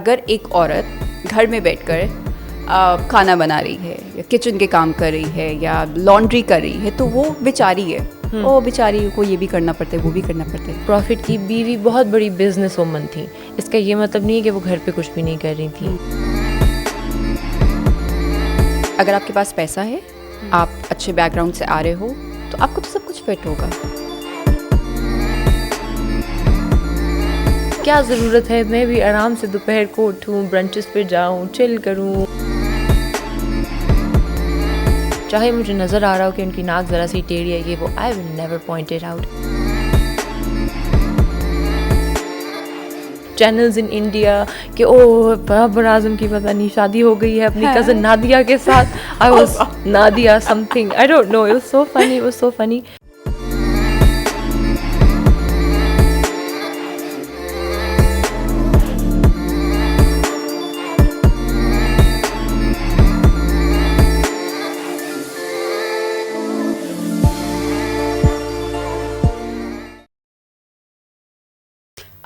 अगर एक औरत घर में बैठकर खाना बना रही है या किचन के काम कर रही है या लॉन्ड्री कर रही है, तो वो बेचारी है, वो बेचारी को ये भी करना पड़ता है, वो भी करना पड़ता है। प्रॉफिट की बीवी बहुत बड़ी बिजनेस वूमन थी, इसका ये मतलब नहीं है कि वो घर पे कुछ भी नहीं कर रही थी। अगर आपके पास पैसा है, आप अच्छे बैकग्राउंड से आ रहे हो, तो आपको तो सब कुछ फिट होगा। क्या ज़रूरत है मैं भी आराम से दोपहर को उठूँ, ब्रंचेस पे जाऊँ, चिल करूँ। चाहे मुझे नज़र आ रहा हो कि उनकी नाक ज़रा सी टेढ़ी है, ये वो, I will never point it out. Channels in India कि ओह बाबर आजम की पता नहीं शादी हो गई है अपनी कज़न नादिया के साथ। I was Nadia something, I don't know, it was so funny, it was so funny.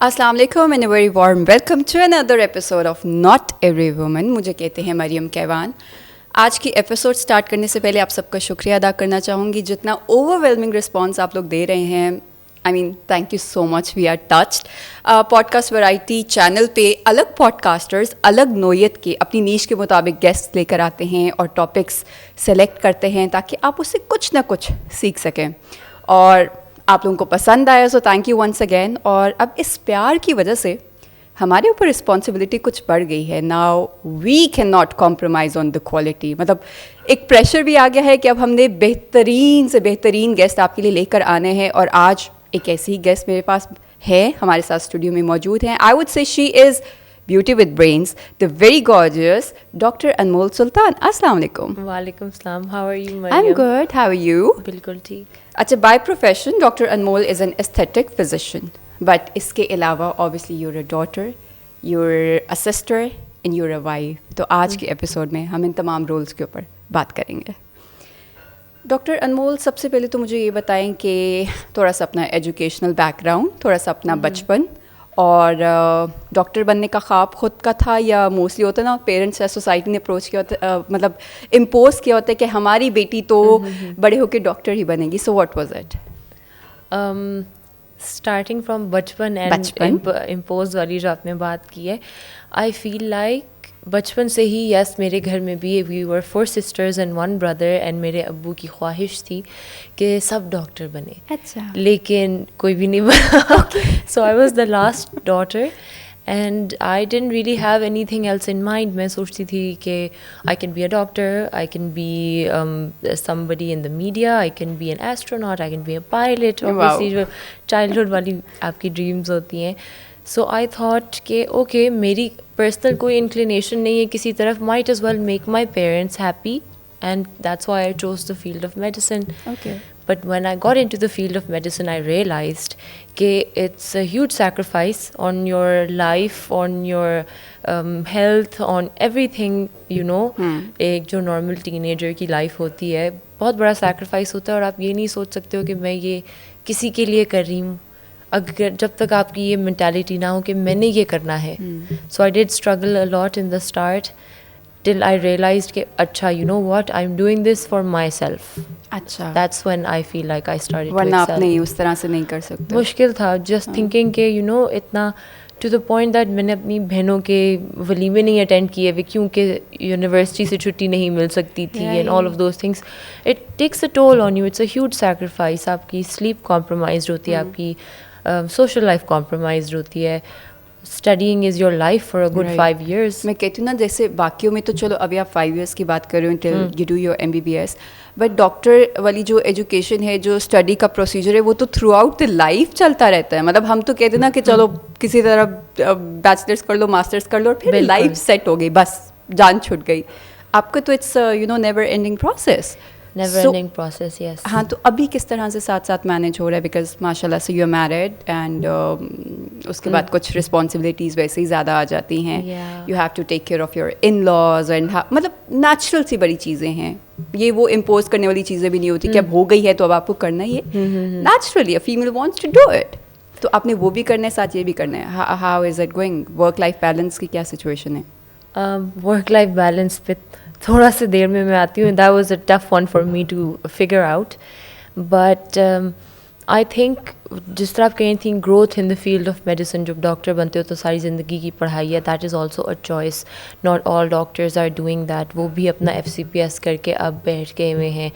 अस्सलाम वालेकुम and very warm welcome to another episode of not every woman. मुझे कहते हैं मरियम कैवान। आज की एपिसोड स्टार्ट करने से पहले आप सबका शुक्रिया अदा करना चाहूँगी, जितना ओवरवेलमिंग रिस्पांस आप लोग दे रहे हैं। I mean thank you so much, we are touched. Podcast variety channel पे अलग पॉडकास्टर्स अलग नोयत के अपनी नीश के मुताबिक गेस्ट लेकर आते हैं और टॉपिक्स सेलेक्ट करते हैं ताकि आप उससे कुछ ना कुछ सीख सकें और आप लोगों को पसंद आया, so thank you once again. और अब इस प्यार की वजह से हमारे ऊपर रिस्पॉन्सिबिलिटी कुछ बढ़ गई है। Now we can not compromise on the quality. मतलब एक प्रेशर भी आ गया है कि अब हमने बेहतरीन से बेहतरीन गेस्ट आपके लिए लेकर आने हैं। और आज एक ऐसी ही गेस्ट मेरे पास है, हमारे साथ स्टूडियो में मौजूद हैं। I would say she is beauty with brains, the very gorgeous doctor Anmol Sultan. अस्सलाम वालेकुम। वालेकुम सलाम, how are you? I am good, how are you? बिल्कुल ठीक। अच्छा, by profession doctor Anmol is an aesthetic physician, but इसके अलावा obviously you're a daughter, you're a sister and you're a wife. तो आज के एपिसोड में हम इन तमाम रोल्स के ऊपर बात करेंगे। डॉक्टर अनमोल, सबसे पहले तो मुझे ये बताएं कि थोड़ा सा अपना एजुकेशनल बैकग्राउंड, थोड़ा सा अपना बचपन, और डॉक्टर बनने का ख्वाब खुद का था या मोस्टली होता है ना पेरेंट्स या सोसाइटी ने अप्रोच किया होता, मतलब इम्पोज किया होता है कि हमारी बेटी तो बड़े होकर डॉक्टर ही बनेगी। So what was it? Starting from बचपन एंड इम्पोज वाली जो आपने बात की है, आई फील लाइक बचपन से ही यस मेरे घर में भी we were 4 sisters and 1 brother and मेरे अब्बू की ख्वाहिश थी कि सब डॉक्टर बने। अच्छा। लेकिन कोई भी नहीं बना। So I was the last daughter and I didn't really have anything else in mind. मैं सोचती थी कि I can be a doctor, I can be somebody in the media, I can be an astronaut, I can be a pilot. Obviously जो childhood वाली आपकी dreams होती हैं। So I thought कि ओके मेरी पर्सनल कोई इंक्लिनेशन नहीं है किसी तरफ, might as well make my parents happy and that's why I chose the field of medicine. Okay. But when I got into the field of medicine, I realized that it's a huge sacrifice on your life, on your health, on everything, you know. एक जो normal teenager की life होती है, बहुत बड़ा sacrifice होता है और आप ये नहीं सोच सकते हो कि मैं ये किसी के लिए कर रही हूँ, अगर जब तक आपकी ये mentality ना हो कि मैंने ये करना है। So I did struggle a lot in the start till I realized कि अच्छा you know what, I'm doing this for myself. अच्छा। That's when I feel like I started to वरना आप excel. नहीं उस तरह से नहीं कर सकते। मुश्किल था just thinking कि you know इतना to the point that मैंने अपनी बहनों के वलीमे नहीं अटेंड किए हुए क्योंकि यूनिवर्सिटी से छुट्टी नहीं मिल सकती थी and all of those things. It takes a toll on you. It's a huge sacrifice. आपकी sleep compromised होती है, आपकी social life compromised होती है। Studying is your life for a good 5 years. मैं कहती हूँ ना, जैसे बाकियों में तो चलो अभी आप 5 years की बात कर रहे हो till you do your MBBS, but doctor वाली जो एजुकेशन है, जो स्टडी का प्रोसीजर है, वो तो थ्रू आउट द लाइफ चलता रहता है। मतलब हम तो कहते हैं ना कि चलो किसी तरह बैचलर्स कर लो, मास्टर्स कर लो और फिर लाइफ सेट हो गई, बस जान छूट गई। आपका तो it's you know never ending process. Never ending process, yes. हाँ, तो अभी किस तरह से साथ साथ मैनेज हो रहा है? बिकॉज माशाल्लाह से यू आर मैरिड एंड उसके बाद कुछ रिस्पॉन्सिबिलिटीज़ वैसे ही ज़्यादा आ जाती हैं। You have to take care of your in laws and मतलब नेचुरल सी बड़ी चीज़ें हैं, ये वो इम्पोज करने वाली चीज़ें भी नहीं होती कि अब हो गई है तो अब आपको करना ही है। Naturally a female wants to do it. तो आपने वो भी करना है, साथ ये भी करना है. How is it going? Work life balance की क्या सिचुएशन है? वर्क लाइफ बैलेंस पे थोड़ा सी देर में मैं आती हूँ. That was a tough one for me to figure out, but I think जिस तरह आप कही थी growth in the field of medicine, जब डॉक्टर बनते हो तो सारी ज़िंदगी की पढ़ाई है. That is also a choice. Not all doctors are doing that. वो भी अपना FCPS करके अब बैठ गए हुए हैं.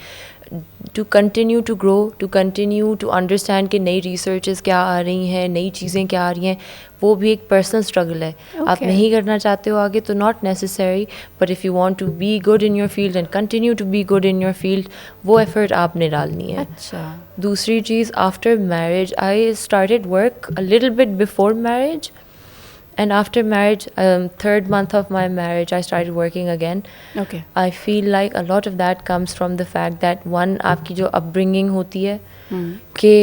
To continue to grow, to continue to understand कि नई रिसर्चेस क्या आ रही हैं, नई चीज़ें क्या आ रही हैं, वो भी एक पर्सनल स्ट्रगल है. आप नहीं करना चाहते हो आगे तो not necessary, but if you want to be good in your field and continue to be good in your field, वो एफर्ट आपने डालनी है. अच्छा. दूसरी चीज़, after marriage I started work a little bit before marriage, and after marriage, third month of my marriage, I started working again. Okay. I feel like a lot of that comes from the fact that one, आपकी जो upbringing होती है कि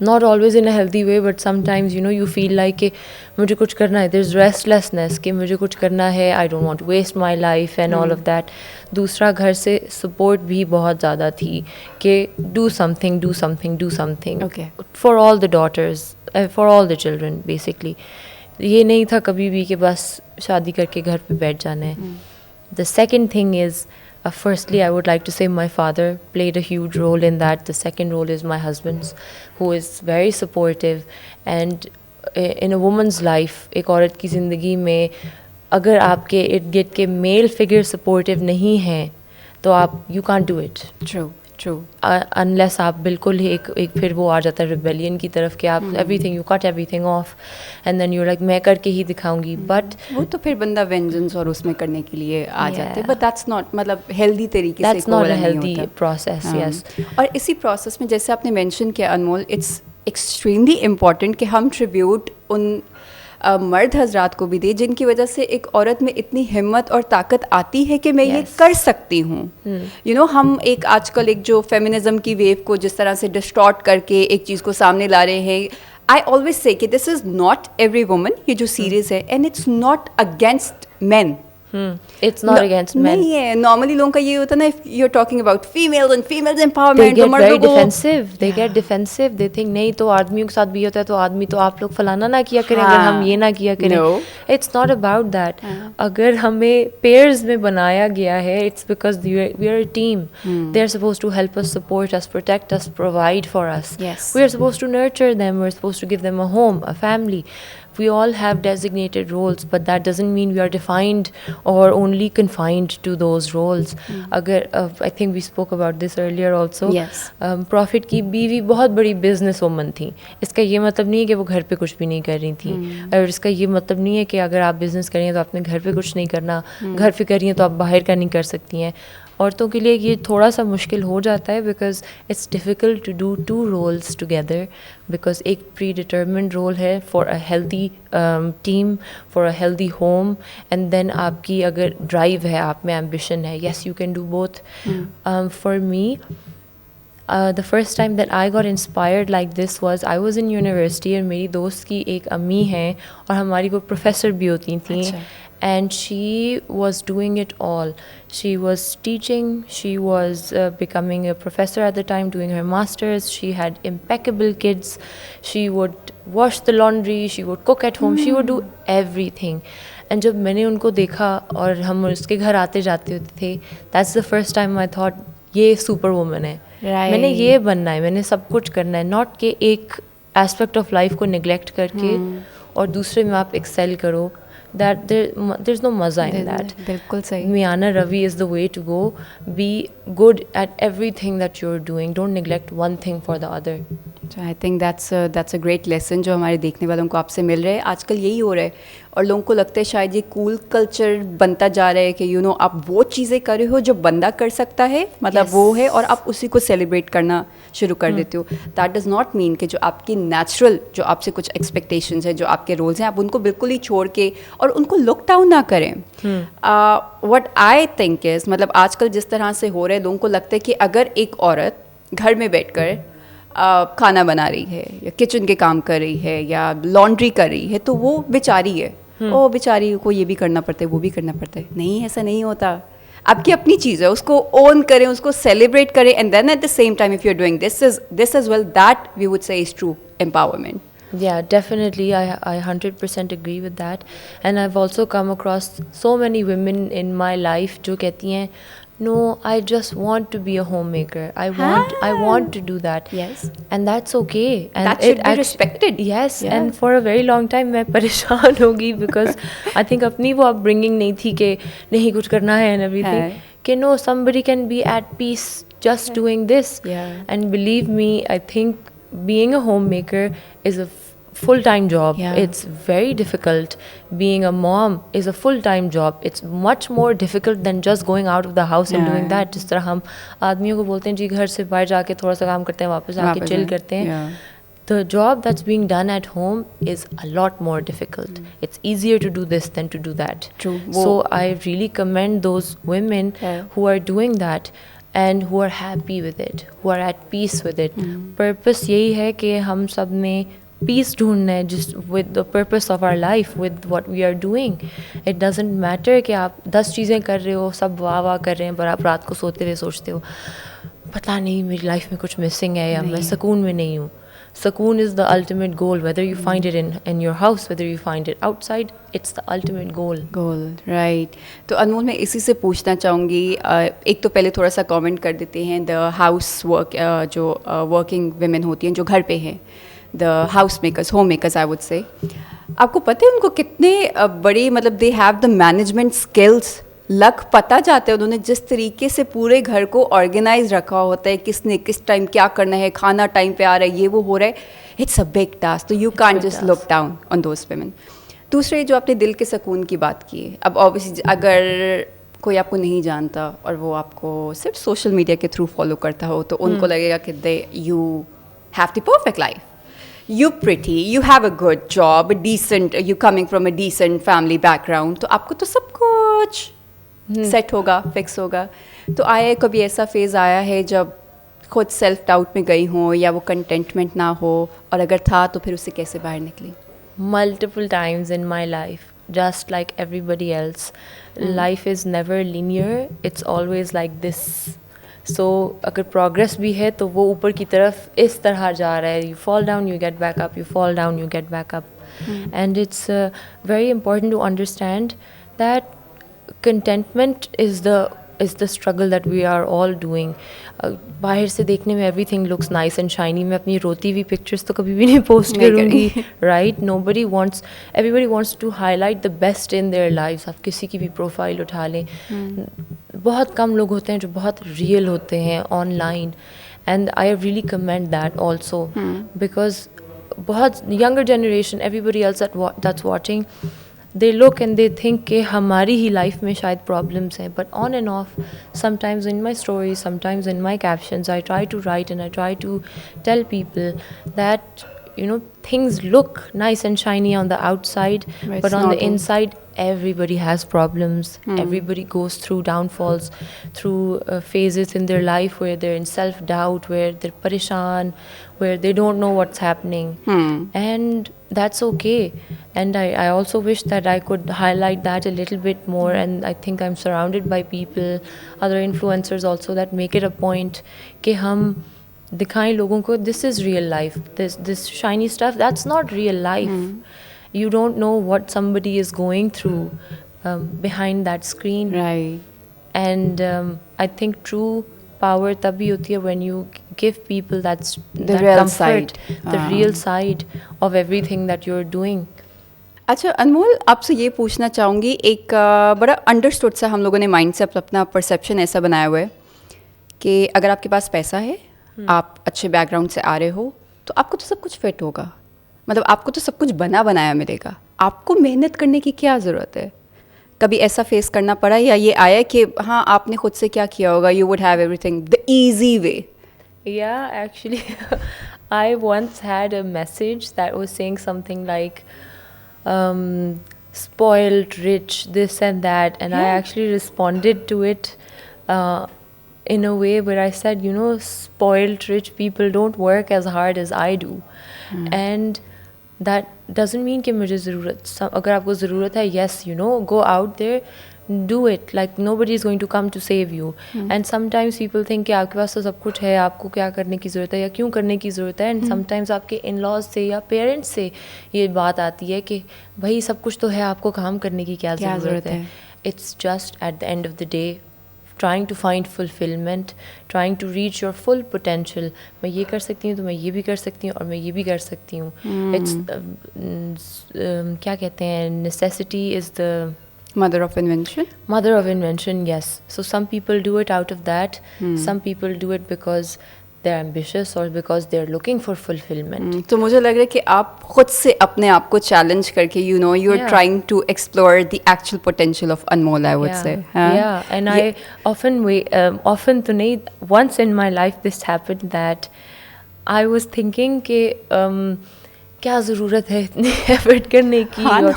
not always in a healthy way, but sometimes you feel like कि मुझे कुछ करना है. There's restlessness कि मुझे कुछ करना है. I don't want to waste my life and all of that. दूसरा, घर से support भी बहुत ज़्यादा थी कि do something, do something, do something. Okay. For all the daughters, for all the children basically. ये नहीं था कभी भी कि बस शादी करके घर पे बैठ जाना है. The second thing is, firstly, I would like to say my father played a huge role in that. The second role is my husband's, who is very supportive. And in a woman's life, एक औरत की ज़िंदगी में अगर आपके इर्द गिर्द के मेल फिगर सपोर्टिव नहीं हैं तो आप you can't do it. True. Unless आप बिल्कुल ही एक फिर वो आ जाता है रिबेलियन की तरफ कि आप everything you cut everything off and then you like मैं करके ही दिखाऊंगी. बट वो तो फिर बंदा वेंजेंस और उसमें करने के लिए आ जाते हैं. बट दैट्स नॉट मतलब हेल्दी तरीके से, that's not a healthy process. Yes. और इसी प्रोसेस में जैसे आपने मेंशन किया अनमोल, इट्स एक्सट्रीमली इम्पॉर्टेंट कि हम ट्रिब्यूट उन मर्द हजरात को भी दे जिनकी वजह से एक औरत में इतनी हिम्मत और ताकत आती है कि मैं ये कर सकती हूँ. हम एक आजकल एक जो फेमिनिज्म की वेव को जिस तरह से डिस्टॉर्ट करके एक चीज़ को सामने ला रहे हैं. आई ऑलवेज से कि this is not every woman, ये जो सीरीज़ है, and it's not against man. It's not against men. नहीं है. नॉर्मली लोगों का ये होता है ना, if you're talking about females and females empowerment, they get very defensive. They get defensive. They think नहीं तो आदमियों के साथ भी होता है तो आदमी तो आप लोग फलाना ना किया करें अगर हम ये ना किया करें. It's not about that. अगर हमें pairs में बनाया गया है, it's because we are a team. They're supposed to help us, support us, protect us, provide for us. Yes. We are supposed to nurture them. We're supposed to give them a home, a family. We all have designated roles, but that doesn't mean we are defined or only confined to those roles. अगर I think we spoke about this earlier also. Yes. Prophet की बीवी बहुत बड़ी business woman थी. इसका ये मतलब नहीं है कि वो घर पे कुछ भी नहीं कर रही थी. और इसका ये मतलब नहीं है कि अगर आप business कर रही हैं तो आपने घर पे कुछ नहीं करना. घर पे कर रही हैं तो आप बाहर का नहीं कर सकती हैं. औरतों के लिए ये थोड़ा सा मुश्किल हो जाता है because it's difficult to do two roles together. Because एक प्री डिटर्मिन्ड रोल है for a healthy team, for a healthy home, and then आपकी अगर ड्राइव है, आप में एम्बिशन है, yes you can do both. For me the first time that I got inspired like this was I was in university and मेरी दोस्त की एक अम्मी हैं और हमारी वो प्रोफेसर भी होती थी. And she was doing it all. She was teaching, she was becoming a professor at the time, doing her masters. She had impeccable kids. She would wash the laundry, she would cook at home, she would do everything. And जब मैंने उनको देखा और हम उसके घर आते जाते होते थे, that's the first time I thought ये सुपर वुमन है. मैंने ये बनना है, मैंने सब कुछ करना है, नॉट कि एक एस्पेक्ट ऑफ लाइफ को निगलेक्ट करके और दूसरे में आप एक्सेल करो. That there's no maza in that. बिल्कुल सही. Miana Ravi is the way to go. Be good at everything that you're doing. Don't neglect one thing for the other. So I think that's a great lesson जो हमारे देखने वालों को आपसे मिल रहा है. आजकल यही हो रहा है और लोगों को लगता है शायद ये कूल कल्चर बनता जा रहा है कि आप वो चीज़ें कर रहे हो जो बंदा कर सकता है, मतलब वो है, और आप उसी को सेलिब्रेट करना शुरू कर देते हो. दैट डज़ नॉट मीन कि जो आपकी नेचुरल जो आपसे कुछ एक्सपेक्टेशंस हैं, जो आपके रोल्स हैं, आप उनको बिल्कुल ही छोड़ के और उनको लुक डाउन ना करें. व्हाट आई थिंक इज़, मतलब आजकल जिस तरह से हो रहा है, लोगों को लगता है कि अगर एक औरत घर में बैठकर खाना बना रही है या किचन के काम कर रही है या लॉन्ड्री कर रही है तो वो बेचारी है. ओ बेचारी को ये भी करना पड़ता है, वो भी करना पड़ता है. नहीं, ऐसा नहीं होता. आपकी अपनी चीज़ है, उसको ओन करें, उसको सेलिब्रेट करें, and then at the same time if you are doing this as well, that we would say is true empowerment. Yeah, definitely. I 100% agree with that. And I've also come across so many women in my life जो कहती हैं, no, I just want to be a homemaker. I want to do that. Yes. And that's okay. And That should be respected. Yes. Yeah. And for a very long time मैं परेशान होगी because I think अपनी वो upbringing नहीं थी कि नहीं कुछ करना है and everything. है. कि no, somebody can be at peace just doing this. Yeah. And believe me, I think being a homemaker is a full-time job. Yeah. It's very difficult. Being a mom is a full-time job. It's much more difficult than just going out of the house and doing that. जिस तरह हम आदमियों को बोलते हैं जी घर से बाहर जाके थोड़ा सा काम करते हैं, वापस आके chill करते हैं. Yeah. The job that's being done at home is a lot more difficult. It's easier to do this than to do that. True. So I really commend those women who are doing that and who are happy with it, who are at peace with it. Purpose यही है कि हम सब ने peace ढूंढना है just with the purpose of our life, with what we are doing. It doesn't matter कि आप 10 चीज़ें कर रहे हो, सब वाह वाह कर रहे हैं, पर आप रात को सोते हुए सोचते हो पता नहीं मेरी लाइफ में कुछ मिसिंग है या मैं सुकून में नहीं हूँ. Sukoon is the ultimate goal, whether you find it in your house, whether you find it outside, it's the ultimate goal. Right. तो अनमोल मैं इसी से पूछना चाहूँगी, एक तो पहले थोड़ा सा कमेंट कर देते हैं, द हाउस वर्क जो वर्किंग वुमेन होती हैं जो घर पे हैं, the house makers, home makers I would से, आपको पता है उनको कितने बड़े मतलब they have the management skills, luck पता जाता है उन्होंने जिस तरीके से पूरे घर को ऑर्गेनाइज रखा होता है, किसने किस टाइम क्या करना है, खाना टाइम पे आ रहा है, ये वो हो रहा है, इट्स अ बिग टास्क. तो you can't just look down on those women. दूसरे जो आपने दिल के सुकून की बात की है, अब ऑब्वियसली अगर कोई आपको नहीं जानता और वो आपको सिर्फ सोशल मीडिया के थ्रू फॉलो करता हो तो उनको लगेगा कि they you have the perfect life, you pretty, you have a good job, a decent, you coming from a decent family background, तो आपको तो सब कुछ सेट होगा, फिक्स होगा. तो आया कभी ऐसा फेज़ आया है जब खुद सेल्फ डाउट में गई हो या वो कंटेंटमेंट ना हो, और अगर था तो फिर उससे कैसे बाहर निकली? Multiple times in my life, just like everybody else. Life is never linear, it's always like this. So अगर प्रोग्रेस भी है तो वो ऊपर की तरफ इस तरह जा रहा है, you fall down, you get back up, you fall down, you get back up. And it's very important to understand that contentment is the struggle that we are all doing. बाहर से देखने में everything looks nice and shiny. मैं अपनी रोती हुई pictures तो कभी भी नहीं post करूँगी, right? Everybody wants to highlight the best in their lives. आप किसी की भी profile उठा लें, बहुत कम लोग होते हैं जो बहुत real होते हैं online. And I really commend that also, because बहुत younger generation, everybody else that's watching, they look and they think कि हमारी ही life में शायद problems हैं, but on and off, sometimes in my stories, sometimes in my captions, I try to write and I try to tell people that, you know, things look nice and shiny on the outside, but on the inside, everybody has problems. Everybody goes through downfalls, through phases in their life where they're in self-doubt, where they're pareshan, where they don't know what's happening. And that's okay. And I also wish that I could highlight that a little bit more. And I think I'm surrounded by people, other influencers also, that make it a point कि हम दिखाएं लोगों को this is real life. This shiny stuff, that's not real life. You don't know what somebody is going through behind that screen. Right. And I think true power तभी होती है when you give people that real comfort, side. the real side of everything that you're doing. अच्छा अनमोल, आपसे ये पूछना चाहूँगी, एक बड़ा अंडरस्टूड सा हम लोगों ने माइंड से अपना परसेप्शन ऐसा बनाया हुआ है कि अगर आपके पास पैसा है, आप अच्छे बैकग्राउंड से आ रहे हो, तो आपको तो सब कुछ फिट होगा, मतलब आपको तो सब कुछ बना बनाया मिलेगा, आपको मेहनत करने की क्या ज़रूरत है? कभी ऐसा फेस करना पड़ा या ये आया कि हाँ आपने खुद से क्या किया होगा, you would have everything the easy way? Yeah, actually, I once had a message that was saying something like, spoiled, rich, this and that. And I actually responded to it in a way where I said, you know, spoiled, rich people don't work as hard as I do. And that doesn't mean कि मुझे ज़रूरत, अगर आपको ज़रूरत है, yes, you know, go out there, do it, like nobody is going to come to save you. And sometimes people think कि आपके पास तो सब कुछ है, आपको क्या करने की ज़रूरत है या क्यों करने की ज़रूरत है. And sometimes आपके in-laws से या parents से ये बात आती है कि भाई सब कुछ तो है, आपको काम करने की क्या ज़रूरत है. It's just at the end of the day trying to find fulfillment, trying to reach your full potential. मैं ये कर सकती हूँ तो मैं ये भी कर सकती हूँ और मैं ये भी कर सकती हूँ. It's क्या कहते हैं, necessity is the mother of invention. Mother of invention, yes. So some people do it out of that. Some people do it because they're ambitious or because they're looking for fulfillment. तो मुझे लग रहा है कि आप खुद से अपने आप को चैलेंज करके you're trying to explore the actual potential of Anmol, I would say. Yeah, and I often to nahi, once in my life this happened that I was thinking कि क्या ज़रूरत है इतनी एफर्ट करने की, और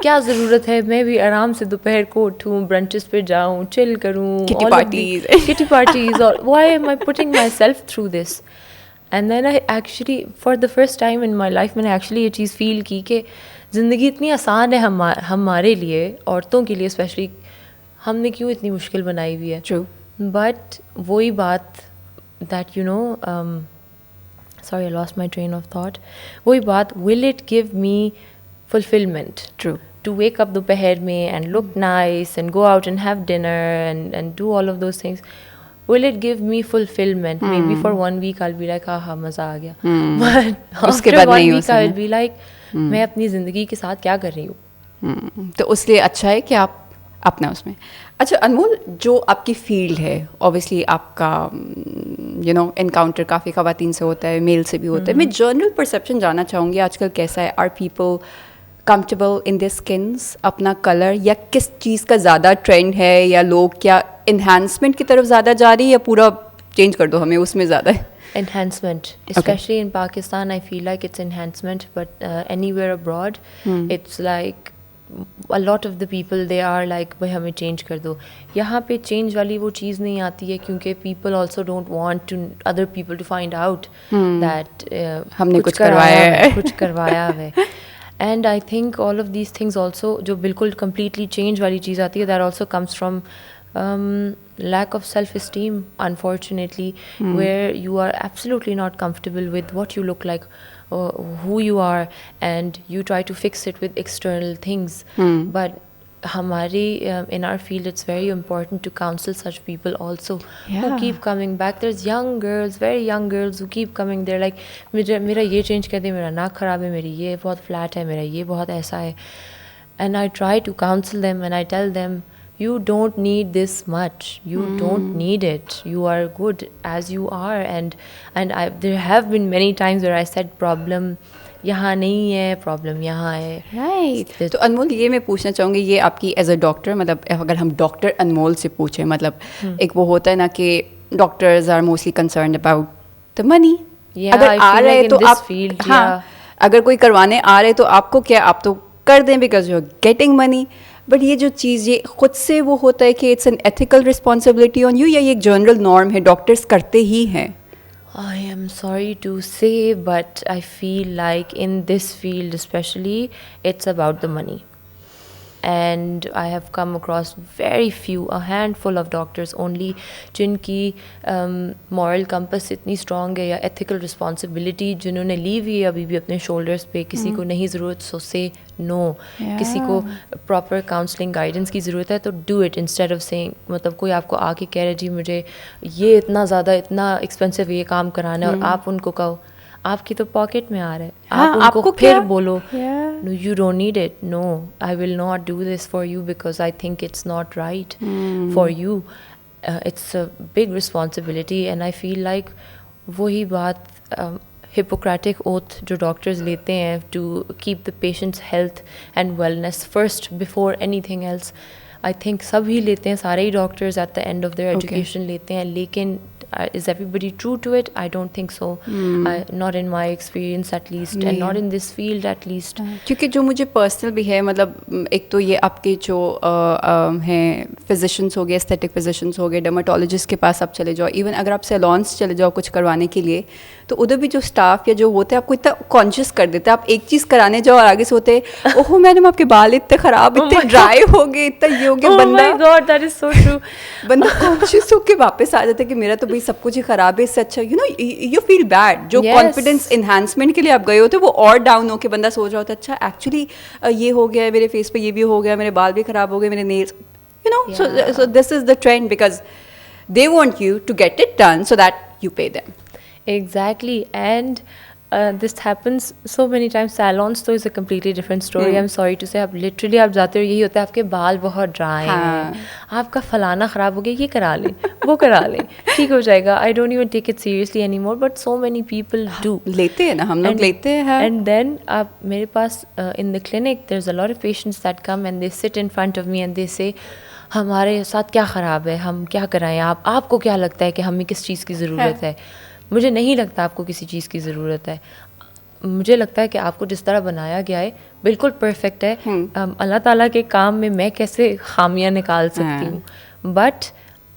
क्या ज़रूरत है मैं भी आराम से दोपहर को उठूँ, ब्रंचेस पे जाऊँ, चिल करूँ, किटी पार्टीज, और why am I putting myself through this? And then I actually for the first time in my life मैंने actually ये चीज़ फील की कि ज़िंदगी इतनी आसान है हमारे लिए, औरतों के लिए स्पेशली, हमने क्यों इतनी मुश्किल बनाई हुई है. True. But वही बात that sorry, I lost my train of thought. वही बात, will it give me fulfillment? True. To wake up दोपहर में and look nice and go out and have dinner and do all of those things. Will it give me fulfillment? Maybe for 1 week I'll be like, हाँ मज़ा आ गया. But after 1 week I'll be like, मैं अपनी ज़िंदगी के साथ क्या कर रही हूँ. तो उसलिए अच्छा है कि आप अपना उसमें. अच्छा अनमोल, जो आपकी फील्ड है, ऑब्वियसली आपका इनकाउंटर काफ़ी ख़वातीन से होता है, मेल से भी होता है. मैं जनरल परसेप्शन जानना चाहूँगी आजकल कैसा है. Are people comfortable in this skins, अपना कलर, या किस चीज़ का ज़्यादा ट्रेंड है, या लोग क्या इन्हांसमेंट की तरफ ज़्यादा जा रही है, या पूरा चेंज कर दो हमें उसमें ज़्यादा है? Enhancement, especially in Pakistan, I feel like it's enhancement, but anywhere abroad, it's like a lot of the people they are like भाई हमें change कर दो. यहाँ पे change वाली वो चीज़ नहीं आती है क्योंकि people also don't want to other people to find out that हमने कुछ करवाया है. And I think all of these things also जो बिल्कुल completely change वाली चीज़ आती है, that also comes from lack of self-esteem, unfortunately, where you are absolutely not comfortable with what you look like, who you are, and you try to fix it with external things. But in our field, it's very important to counsel such people also, who keep coming back. There's young girls, very young girls who keep coming. They're like, मेरा ये change कर दे, मेरा नाक खराब है, मेरी ये बहुत flat है, मेरा ये बहुत ऐसा है. And I try to counsel them and I tell them, you don't need this much. You don't need it. You are good as you are. And there have been many times where I said problem यहाँ नहीं है, problem यहाँ है. Right. तो अनमोल, ये मैं पूछना चाहूँगी, ये आपकी एज अ डॉक्टर, मतलब अगर हम डॉक्टर अनमोल से पूछें, मतलब एक वो होता है ना कि doctors are mostly concerned about the money. अगर आ रहे तो आप, हाँ, अगर कोई करवाने आ रहे तो आपको क्या, आप तो कर दें because you are getting money. But ये जो चीज़, ये खुद से वो होता है कि it's an ethical responsibility on you, या ये एक जनरल नॉर्म है, डॉक्टर्स करते ही हैं? I am sorry to say, but I feel like in this field especially, it's about the money. And I have come across very few, a handful of doctors only, जिनकी moral compass इतनी strong है या ethical responsibility जिन्होंने ली हुई है अभी भी अपने shoulders पे. किसी को नहीं ज़रूरत, so say no. किसी को proper counseling guidance की ज़रूरत है तो do it, instead of saying, मतलब कोई आपको आके कह रहे जी मुझे ये इतना ज़्यादा, इतना expensive ये काम कराना है, और आप उनको कहो आपकी तो पॉकेट में आ रहा है, आप उनको फिर बोलो no, you don't need it. No, I will not do this for you because I think it's not right for you. It's a big responsibility, and I feel like वही बात Hippocratic oath जो doctors लेते हैं to keep the patient's health and wellness first before anything else. I think सभी लेते हैं, सारे ही doctors at the end of their education लेते हैं, लेकिन is everybody true to it? I don't think so. Not in my experience at least, and not in this field at least. क्योंकि जो मुझे पर्सनल भी है, मतलब एक तो ये आपके जो हैं फिजिशियंस हो गए, एस्थेटिक फिजिशियंस हो गए, डर्माटोलॉजिस्ट के पास आप चले जाओ, इवन अगर आप सैलॉन्स चले जाओ कुछ करवाने के लिए, तो उधर भी जो स्टाफ या जो होते हैं आपको इतना कॉन्शियस कर देते हैं. आप एक चीज़ कराने जाओ और आगे से होते हैं, ओहो मैडम आपके बाल इतने ख़राब, इतने ड्राई हो गए, इतना ये हो गया. बंदा, oh my God, that is so true. बंदा कॉन्शियस होकर वापस आ जाता है कि मेरा तो भाई सब कुछ ही ख़राब है, इससे अच्छा यू फील बैड. जो कॉन्फिडेंस इन्हांसमेंट के लिए आप गए होते वो और डाउन होकर बंदा सोच रहा होता है, अच्छा एक्चुअली ये हो गया है, मेरे फेस पे ये भी हो गया, मेरे बाल भी ख़राब हो गए, मेरे nails, so this is the trend because they want you to get it done so that you pay them. Exactly, and this happens so many times. Salons तो is a completely different story. I'm sorry to say, आप literally आप जाते हो, यही होता है, आपके बाल बहुत ड्राई हैं, आपका फलाना ख़राब हो गया, ये करा लें, वो करा लें, ठीक हो जाएगा. I don't even take it seriously anymore, but so many people do. लेते हैं ना, हम लोग लेते हैं. And then आप मेरे पास in the clinic there's a lot of patients that come and they sit in front of me and they say, हमारे साथ क्या ख़राब है, हम क्या कराएं, आपको क्या लगता है कि हमें किस चीज़ की ज़रूरत है. मुझे नहीं लगता आपको किसी चीज़ की ज़रूरत है. मुझे लगता है कि आपको जिस तरह बनाया गया है बिल्कुल परफेक्ट है. अल्लाह ताला के काम में मैं कैसे खामियां निकाल सकती हूँ. But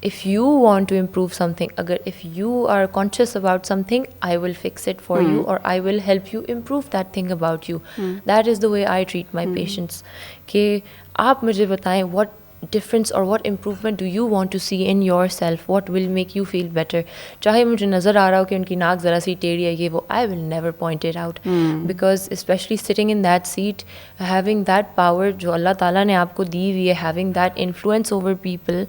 if you want to improve something, if you are conscious about something, I will fix it for you, or I will help you improve that thing about you. That is the way I treat my patients. कि आप मुझे बताएं what difference or what improvement do you want to see in yourself, what will make you feel better. चाहे मुझे नज़र आ रहा हो कि उनकी नाक ज़रा सी टेढ़ी है, ये वो, I will never point it out. Because especially sitting in that seat, having that power जो अल्लाह ताला ने आपको दी हुई है, having that influence over people,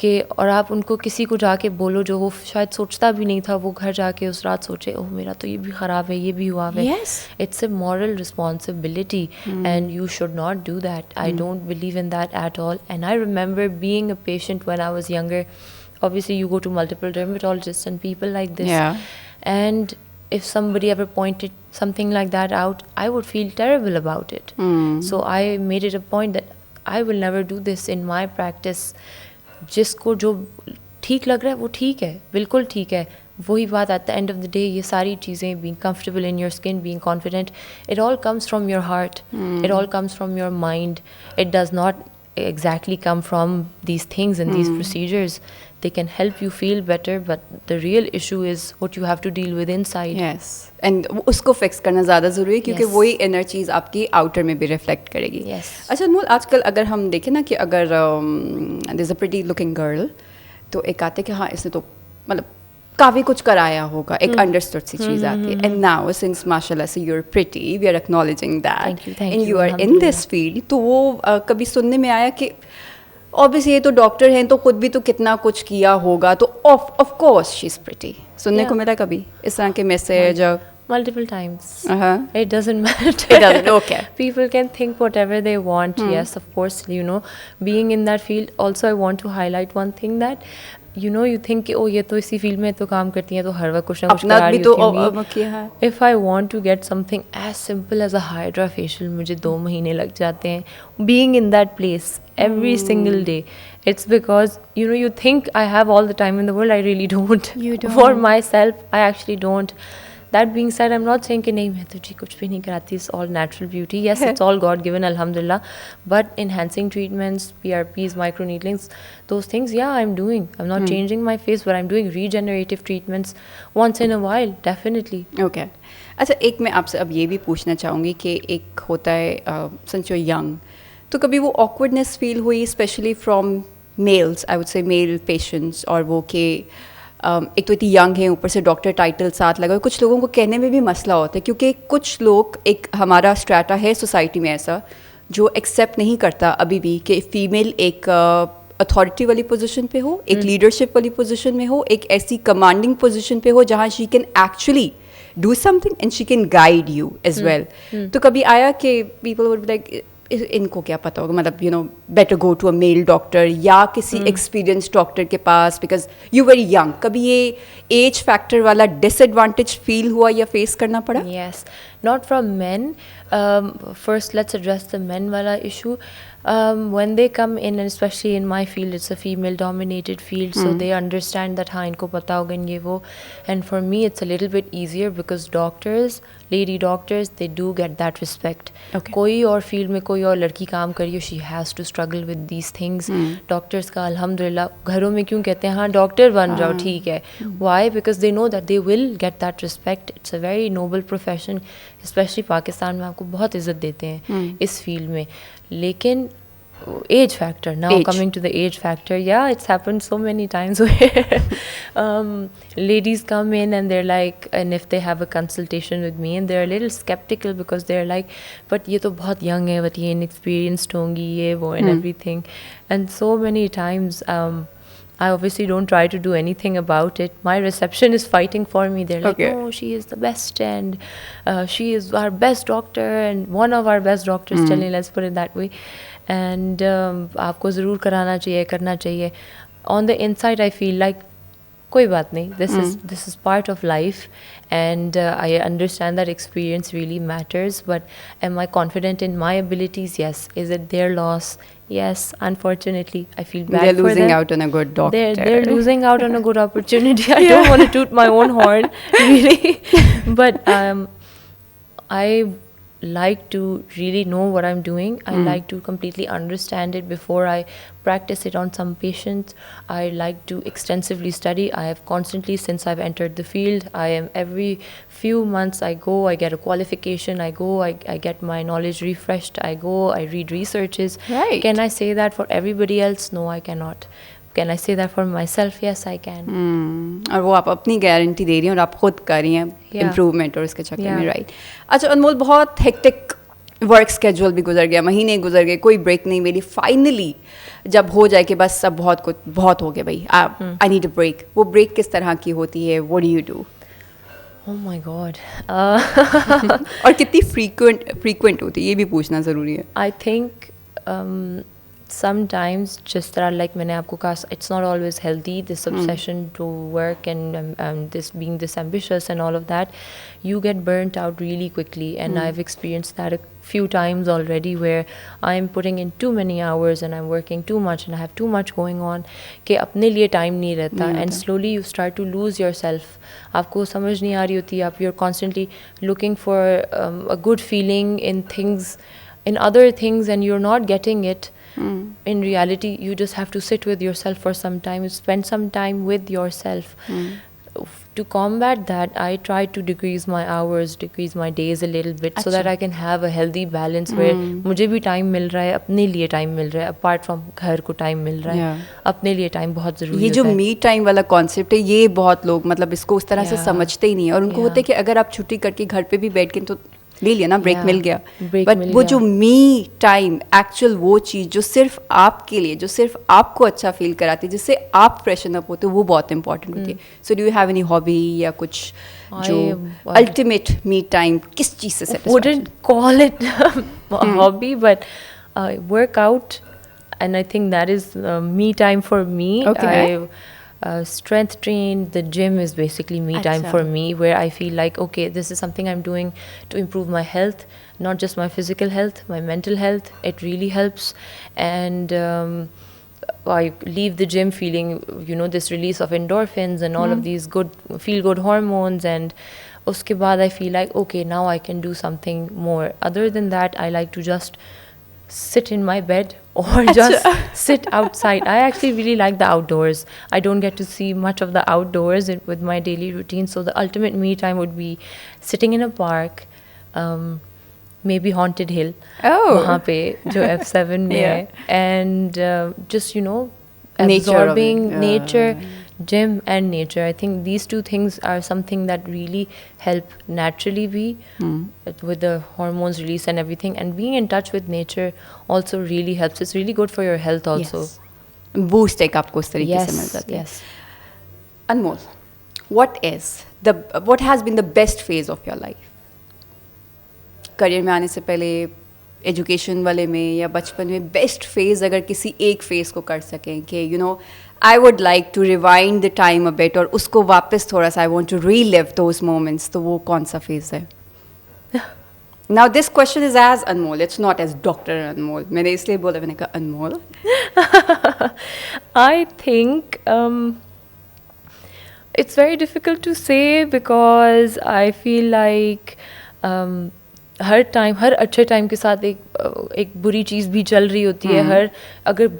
कि और आप उनको किसी को जाके बोलो जो वो शायद सोचता भी नहीं था, वो घर जाके उस रात सोचे, ओह मेरा तो ये भी ख़राब है, ये भी हुआ है. It's a moral responsibility and you should not do that. I don't believe in that at all. And I remember being a patient when I was younger. Obviously you go to multiple dermatologists and people like this. And if somebody ever pointed something like that out, I would feel terrible about it. So I made it a point that I will never do this in my practice. जिसको जो ठीक लग रहा है वो ठीक है, बिल्कुल ठीक है. वही बात at the end of the day, ये सारी चीज़ें, being comfortable in your skin, being confident, it all comes from your heart. It all comes from your mind. It does not exactly come from these things and these procedures. They can help you feel better, but the real issue is what you have to deal with inside. Yes, and उसको fix करना ज़्यादा ज़रूरी है, क्योंकि वही inner चीज़ आपकी outer में भी रिफ्लेक्ट करेगी. अच्छा अनमोल, आजकल अगर हम देखें ना कि अगर there is a pretty looking girl, तो एक आते कि हाँ इसने तो मतलब काफ़ी कुछ कराया होगा, एक अंडरस्टूड सी चीज़ आती है. एंड नाउ सिंस माशाल्लाह से you are pretty, we are acknowledging that and you are in this field, तो वो कभी सुनने में आया कि ऑब्वियसली ये तो डॉक्टर हैं तो खुद भी तो कितना कुछ किया होगा, तो of course she is pretty. सुनने को मिला कभी इस तरह के message? Multiple times. It doesn't matter. It doesn't. Okay. People can think whatever they want. Yes, of course. Being in that field. Also, I want to highlight one thing that you think कि ये तो इसी field में तो काम करती हैं, तो हर वक्त कुछ ना कुछ करा रही होती हैं. If I want to get something as simple as a Hydra facial, मुझे 2 महीने लग जाते हैं. Being in that place every single day, it's because you think I have all the time in the world. I really don't. You don't. For myself, I actually don't. That being said, I'm not saying कि नहीं मैं तो जी कुछ भी नहीं कराती. It's all natural beauty. Yes, it's all God given, alhamdulillah. But enhancing treatments, PRPs, microneedlings, those things, yeah, I'm doing. I'm not changing my face, but I'm doing regenerative treatments once in a while, definitely. Okay. अच्छा, एक मैं आपसे अब ये भी पूछना चाहूँगी कि एक होता है since you're young, तो कभी वो awkwardness feel हुई, especially from males, I would say male patients, और वो कि एक तो इतनी यंग है, ऊपर से डॉक्टर टाइटल साथ लगा, कुछ लोगों को कहने में भी मसला होता है, क्योंकि कुछ लोग, एक हमारा स्ट्रैटा है सोसाइटी में ऐसा जो एक्सेप्ट नहीं करता अभी भी कि फीमेल एक अथॉरिटी वाली पोजीशन पे हो, एक लीडरशिप वाली पोजीशन में हो, एक ऐसी कमांडिंग पोजीशन पे हो जहाँ she can actually do something and she can guide you as well. तो कभी आया कि पीपल वुड बी लाइक इनको क्या पता होगा, मतलब better go to a male doctor या किसी एक्सपीरियंस डॉक्टर के पास बिकॉज यू वेरी यंग. कभी ये एज फैक्टर वाला डिसएडवांटेज फील हुआ या फेस करना पड़ा? Yes, not from men. First, let's address the men wala issue. When they come in, and especially in my field, it's a female-dominated field, so they understand that हाँ इनको पता होगा ये वो. And for me, it's a little bit easier because doctors, lady doctors, they do get that respect. Okay. कोई और field में कोई और लड़की काम कर रही हो, she has to struggle with these things. Doctors का अल्हम्दुलिल्लाह घरों में क्यों कहते हैं हाँ डॉक्टर बन जाओ ठीक है. Why? Because they know that they will get that respect. It's a very noble profession. Especially Pakistan में आपको बहुत इज्जत देते हैं इस field में. लेकिन age factor, now coming to the age factor, yeah, it's happened so many times where ladies come in and they're like, and if they have a consultation with me and they're a little skeptical because they're like, but ye to bahut young hai, but ye inexperienced hongi ye wo and everything. And so many times I obviously don't try to do anything about it. My reception is fighting for me. They're like, oh, she is the best and she is our best doctor and one of our best doctors, let's put it that way. And आपको ज़रूर कराना चाहिए, करना चाहिए. On the inside, I feel like कोई बात नहीं. This is part of life, and I understand that experience really matters. But am I confident in my abilities? Yes. Is it their loss? Yes. Unfortunately, I feel bad for them. They're losing out on a good doctor. They're losing out on a good opportunity. I don't want to toot my own horn, really. But I like to really know what I'm doing. I like to completely understand it before I practice it on some patients. I like to extensively study. I have constantly, since I've entered the field, I am every few months I go, I get a qualification, I go, I get my knowledge refreshed, I go, I read researches. Right. Can I say that for everybody else? No, I cannot. Can I say that for myself? Yes, I can. और वो आप अपनी guarantee दे रही हैं और आप खुद कर रही हैं इम्प्रूवमेंट और इसके चक्कर में. राइट. अच्छा अनमोल, बहुत हेक्टिक वर्क स्केड्यूल भी गुजर गया, महीने गुजर गए, कोई ब्रेक नहीं मिली. फाइनली जब हो जाए कि बस सब बहुत हो गया भाई, आई नीड अ ब्रेक, वो ब्रेक किस तरह की होती है? What do you do? Oh my God. और कितनी फ्रीक्वेंट होती है ये भी पूछना ज़रूरी है. I think sometimes just that like मैंने आपको कहा, it's not always healthy, this obsession to work and this being this ambitious and all of that. You get burnt out really quickly, and I've experienced that a few times already where I'm putting in too many hours and I'm working too much and I have too much going on कि अपने लिए time नहीं रहता. And slowly you start to lose yourself. आपको समझ नहीं आ रही होती, आप you're constantly looking for a good feeling in things, in other things, and you're not getting it. In reality, you just have to sit with yourself for some time, spend some time with yourself. To combat that, I try to decrease my hours, decrease my days a little bit, so that I can have a healthy balance where मुझे भी time मिल रहा है, अपने लिए time मिल रहा है, apart from घर को time मिल रहा है, अपने लिए time बहुत ज़रूरी है. ये जो me time वाला concept है, ये बहुत लोग मतलब इसको उस तरह से समझते ही नहीं है, और उनको होता है कि अगर आप छुट्टी करके घर पे भी बैठ के तो ले लिया ना, ब्रेक मिल गया. बट वो जो मी टाइम, एक्चुअल वो चीज़ जो सिर्फ आपके लिए, जो सिर्फ आपको अच्छा फील कराती है, जिससे आप फ्रेशन अप होते हो, वो बहुत इंपॉर्टेंट होती है. So do you have any hobby या कुछ जो अल्टीमेट मी टाइम किस चीज़ से satisfaction? Wouldn't call it a hobby, but work out, and I think that is me time for me. Okay. Strength train, the gym is basically me time for me, where I feel like, okay, this is something I'm doing to improve my health, not just my physical health, my mental health. It really helps. And I leave the gym feeling, this release of endorphins and all of these good feel-good hormones, and uske baad I feel like, okay, now I can do something more. Other than that, I like to just sit in my bed or just sit outside. I actually really like the outdoors. I don't get to see much of the outdoors with my daily routine, so the ultimate me time would be sitting in a park, maybe Haunted Hill, वहाँ पे जो F7 में है, and just absorbing nature, gym and nature. I think these two things are something that really help naturally be with the hormones release and everything, and being in touch with nature also really helps. It's really good for your health also. Boost एक आपको उस तरीके से मिल जाता है. अनमोल, what has been the best phase of your life? Career में आने से पहले, एजुकेशन वाले में या बचपन में, बेस्ट फेज़ अगर किसी एक फेज़ को कर सकें कि I would like to rewind the time a bit और उसको वापस थोड़ा सा I want to relive those moments, तो वो कौन सा फेज़ है? Now this question is as Anmol. It's not as Dr. Anmol. मैंने इसलिए बोला, मैंने कहा Anmol. I think it's very difficult to say because I feel like हर टाइम, हर अच्छे टाइम के साथ एक बुरी चीज़ भी चल रही होती है. हर अगर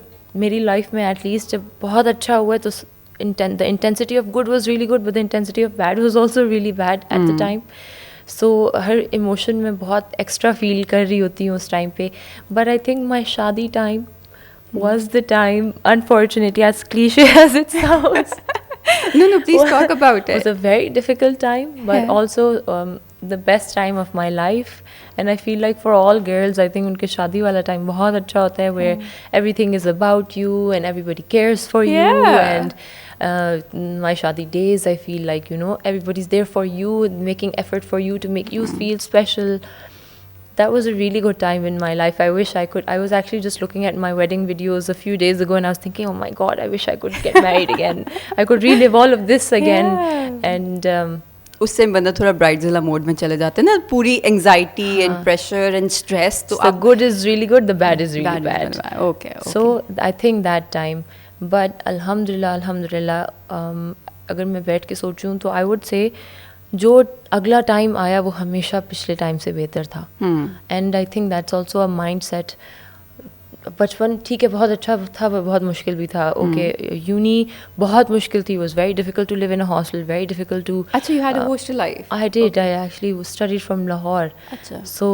मेरी लाइफ में एटलीस्ट जब बहुत अच्छा हुआ है तो the intensity of good was really good, but the intensity of bad was also really bad at the time. So her emotion में बहुत एक्स्ट्रा फील कर रही होती हूँ उस टाइम पे. But I think my शादी time was the time, unfortunately, as cliche as it sounds. No, please talk about It was it. a very difficult time, but also the best time of my life. And I feel like for all girls, I think उनके शादी वाला time बहुत अच्छा होता है, where everything is about you and everybody cares for you. Yeah. And my shadi days, I feel like, you know, everybody's there for you, making effort for you to make you feel special. That was a really good time in my life. I wish I could. I was actually just looking at my wedding videos a few days ago, and I was thinking, oh my God, I wish I could get married again. I could relive all of this again. Yeah. And उससे बंदा थोड़ा ब्राइडज़िला mode में चले जाते हैं ना, पूरी anxiety and pressure and stress. तो the good is really good, the bad is really bad. Okay. So I think that time. But alhamdulillah, अगर मैं बैठ के सोचूं तो I would say जो अगला टाइम आया वो हमेशा पिछले टाइम से बेहतर था. And I think that's also a mind set. बचपन ठीक है बहुत अच्छा था, पर बहुत मुश्किल भी था. ओके, यूनी बहुत मुश्किल थी. Was very difficult to live in a hostel, very difficult to. अच्छा, you had a hostel life. I did. I actually studied from Lahore. अच्छा. So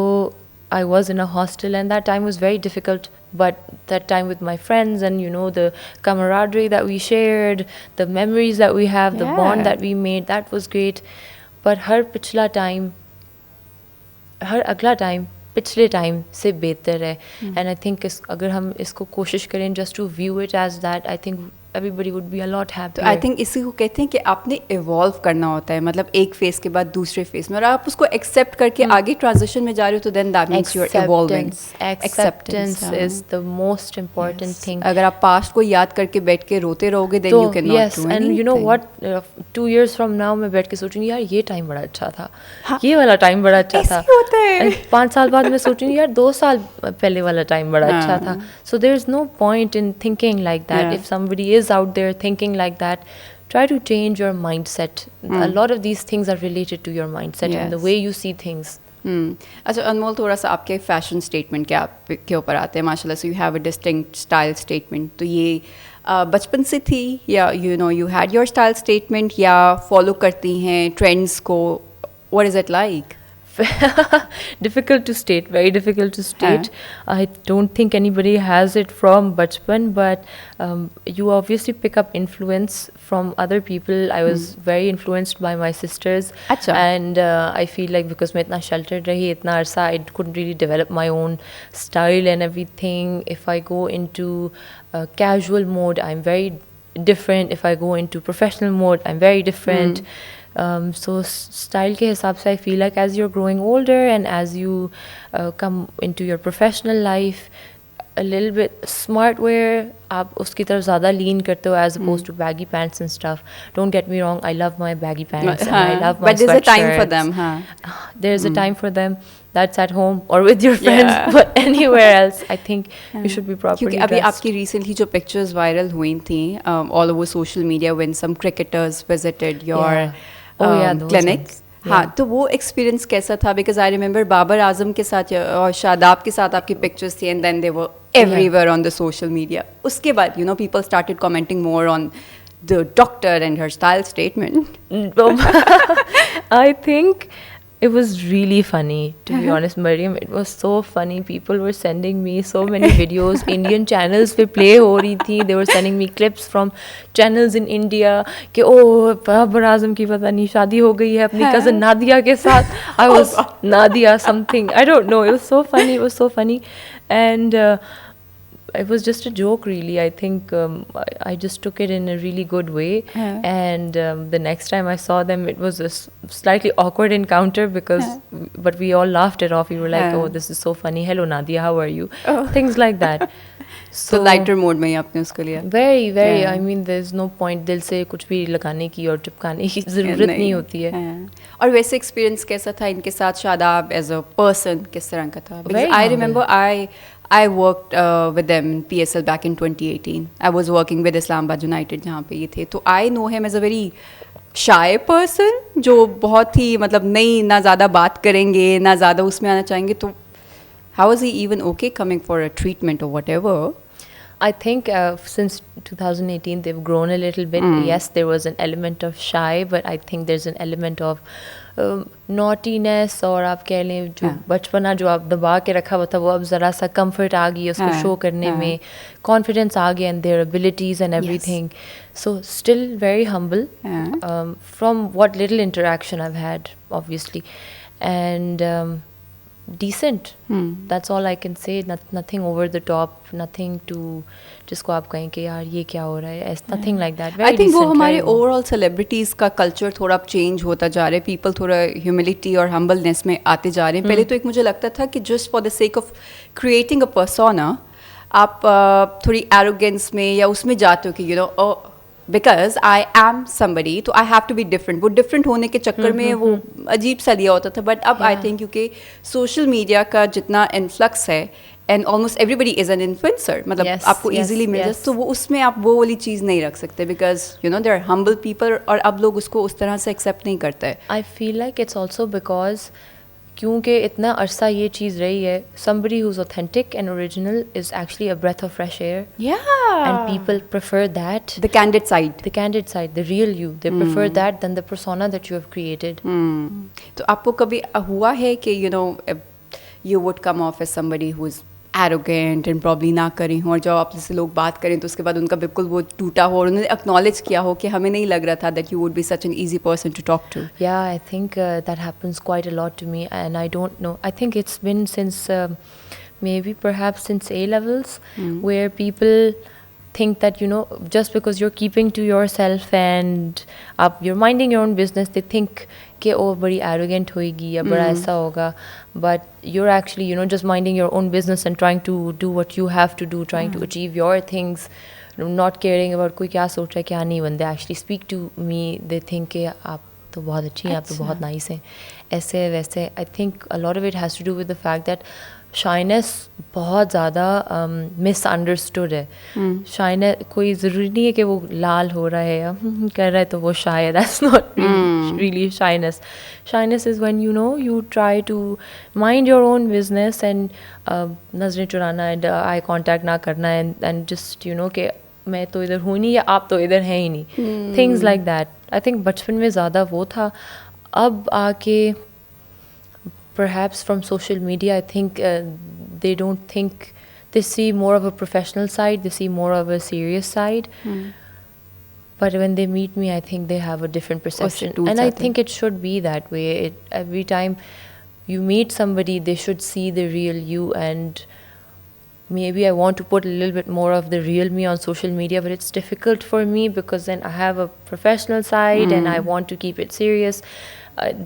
I was in a hostel, and that time was very difficult. But that time with my friends, and you know, the camaraderie that we shared, the memories that we have, the bond that we made, that was great. But हर पिछला time, हर अगला time पिछले time से बेहतर है. And I think अगर हम इसको कोशिश करें just to view it as that, I think everybody would be a lot happier. तो आई थिंक इसी को कहते हैं कि आपने इवॉल्व करना होता है, मतलब एक फेज के बाद दूसरे फेज में, और आप उसको एक्सेप्ट करके आगे ट्रांजिशन में जा रहे हो, तो then that means you are evolving. Acceptance is the most important thing. अगर आप पास्ट को याद करके बैठ के रोते रहोगे, then you can not yes, do and anything. you know what, 2 years from now मैं बैठ के सोचूंगी यार ये टाइम बड़ा अच्छा था, ये वाला टाइम बड़ा अच्छा था. ऐसे होता है. 5 साल बाद मैं सोचूंगी यार 2 साल पहले वाला टाइम बड़ा अच्छा था. So there's no point in thinking like that. Yeah. If somebody is out there thinking like that, try to change your mindset. A lot of these things are related to your mindset and the Yes. way you see things. अच्छा अनमोल, थोड़ा सा आपके fashion statement के ऊपर आते हैं. माशाल्लाह से you have a distinct style statement. तो ये बचपन से थी, या you know you had your style statement, या फॉलो करती हैं ट्रेंड्स को? What is it like? Difficult to state, very difficult to state. I don't think anybody has it from bachpan, but you obviously pick up influence from other people. I was very influenced by my sisters. Acha. And I feel like because मैं इतना sheltered रही इतना अरसा, I couldn't really develop my own style and everything. If I go into casual mode, I'm very different. If I go into professional mode, I'm very different. So style के हिसाब से I feel like as you're growing older and as you come into your professional life, a little bit smart wear आप उसकी तरफ ज़्यादा lean करते हो as opposed to baggy pants and stuff. Don't get me wrong, I love my baggy pants and I love my But there's a time for sweatshirts. them, There's a time for them. That's at home or with your friends. But anywhere else, I think you should be properly क्योंकि अभी dressed. आपकी recently जो pictures viral हुई थी all over social media when some cricketers visited your those clinic. ones. हाँ, तो वो experience कैसा था? Because I remember Babar Azam के साथ और शादाब के साथ आपकी पिक्चर्स थी, and then they were everywhere on the social media. उसके बाद you know people started commenting more on the doctor and her style statement. I think it was really funny, to be honest, Mariam. It was so funny. People were sending me so many videos. Indian channels पे play हो रही थी. They were sending me clips from channels in India कि oh Babar Azam की पता नहीं शादी हो गई है अपनी cousin नादिया के साथ. I was Nadia something. I don't know. It was so funny. It was so funny, and it was just a joke, really. I think I just took it in a really good way. And the next time I saw them, it was a slightly awkward encounter because, but we all laughed it off. We were like, oh, this is so funny. Hello, Nadia, how are you? Things like that. So lighter mode में ही आपने उसको लिया. Very, very. I mean, there's no point दिल से कुछ भी लगाने की और चिपकाने की ज़रूरत नहीं होती है. और वैसे एक्सपीरियंस कैसा था इनके साथ शादाब एज अ पर्सन किस तरह का था? Because Very I humble. remember I worked with them in PSL back in 2018. I was working with Islamabad United जहाँ पे ये थे. तो I know him as a very shy person जो बहुत ही मतलब नहीं ना ज़्यादा बात करेंगे ना ज़्यादा उसमें आना चाहेंगे. तो how was he even okay coming for a treatment or whatever? I think since 2018 they've grown a little bit. Yes, there was an element of shy, but I think there's an element of naughtiness और आप कह लें जो बचपना जो आप दबा के रखा हुआ था वो अब ज़रा सा comfort आ गई उसको show करने में, confidence आ गया and their abilities and everything. So still very humble from what little interaction I've had, obviously, and decent. That's all I can say. Nothing over the top, nothing to जिसको आप कहें कि यार ये क्या हो रहा है. Nothing like that. Very I think वो decent, हमारे very warm. ओवरऑल सेलिब्रिटीज़ का कल्चर थोड़ा चेंज होता जा रहा है. पीपल थोड़ा ह्यूमिलिटी और हम्बलनेस में आते जा रहे हैं. पहले तो एक मुझे लगता था कि just for the sake of creating a persona आप थोड़ी एरोगेंस में या उसमें जाते हो कि you know because I am somebody तो I have to be different. वो डिफरेंट होने के चक्कर में वो अजीब सा लिया होता था. बट अब आई थिंक क्योंकि सोशल मीडिया का जितना इन्फ्लक्स है and almost everybody is an influencer मतलब आपको ईजिली मिल जाए तो वो उसमें आप वो वाली चीज़ नहीं रख सकते because you know there are humble people और अब लोग उसको उस तरह से एक्सेप्ट नहीं करते हैं. I feel like it's also because क्योंकि इतना अरसा ये चीज़ रही है, somebody who's authentic and original is actually a breath of fresh air. And people prefer that. The candid side. The candid side, the real you. They prefer that than the persona that you have created. तो आपको कभी हुआ है कि you know you would come off as somebody who is arrogant and probably ना करी हूँ और जब आप जैसे लोग बात करें तो उसके बाद उनका बिल्कुल वो टूटा हो और उन्होंने एक्नॉलेज किया हो कि हमें नहीं लग रहा था that you would be such an easy person to talk to? Yeah, I think that happens quite a lot to me, and I don't know. I think it's been since maybe perhaps since A levels, where people think that you know just because you're keeping to yourself and you're minding your own business, they think कि ओ बड़ी arrogant होएगी या बड़ा ऐसा होगा, but you're actually you know just minding your own business and trying to do what you have to do, trying to achieve your things, not caring about कोई क्या सोच रहा है क्या नहीं. When they actually speak to me, they think कि आप तो बहुत अच्छी हैं, आप तो बहुत nice हैं, ऐसे वैसे. I think a lot of it has to do with the fact that shyness बहुत ज़्यादा misunderstood है. Shyness कोई ज़रूरी नहीं है कि वो लाल हो रहा है या कर रहा है तो वो shy है. That's not really shyness. Shyness is when you know you try to mind your own business and नज़रें चुराना and eye contact ना करना and just you know कि मैं तो इधर हूँ नहीं या आप तो इधर हैं ही नहीं. Things like that. I think बचपन में ज़्यादा वो था. अब आके perhaps from social media, I think they don't think, they see more of a professional side, they see more of a serious side. But when they meet me, I think they have a different perception. And I think it should be that way. Every time you meet somebody, they should see the real you. And maybe I want to put a little bit more of the real me on social media, but it's difficult for me because then I have a professional side and I want to keep it serious.